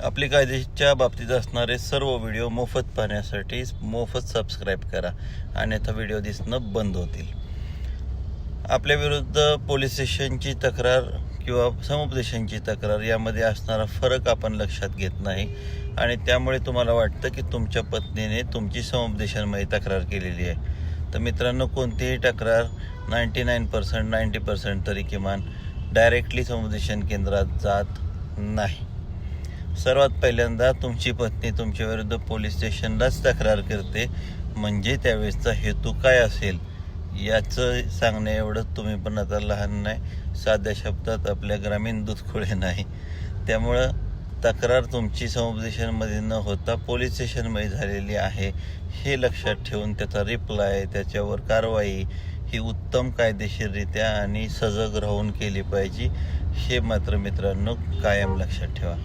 आपली कायदेच्या बाबतीत असणारे सर्व व्हिडिओ मोफत पाहण्यासाठी मोफत सबस्क्राईब करा, अन्यथा व्हिडिओ दिसणं बंद होतील. आपल्या विरुद्ध पोलीस स्टेशनची तक्रार किंवा समुपदेशनची तक्रार यामध्ये असणारा फरक आपण लक्षात घेत नाही आणि त्यामुळे तुम्हाला वाटतं की तुमच्या पत्नीने तुमची समुपदेशनमध्ये तक्रार केलेली आहे. तर मित्रांनो, कोणतीही तक्रार 99% 90% तरी किमान डायरेक्टली समुपदेशन केंद्रात जात नाही. सर्वात पहिल्यांदा तुमची पत्नी तुमच्या विरुद्ध पोलीस स्टेशनलाच तक्रार करते, म्हणजे त्यावेळेसचा हेतू काय असेल याचं सांगणे एवढंच. तुम्ही पण आता लहान नाही, साध्या शब्दात आपल्या ग्रामीण दूधखोळे नाही. त्यामुळं तक्रार तुमची समुपदेशनमध्ये न होता पोलीस स्टेशनमध्ये झालेली आहे हे लक्षात ठेवून त्याचा रिप्लाय, त्याच्यावर कारवाई ही उत्तम कायदेशीररित्या आणि सजग राहून केली पाहिजे, हे मात्र मित्रांनो कायम लक्षात ठेवा.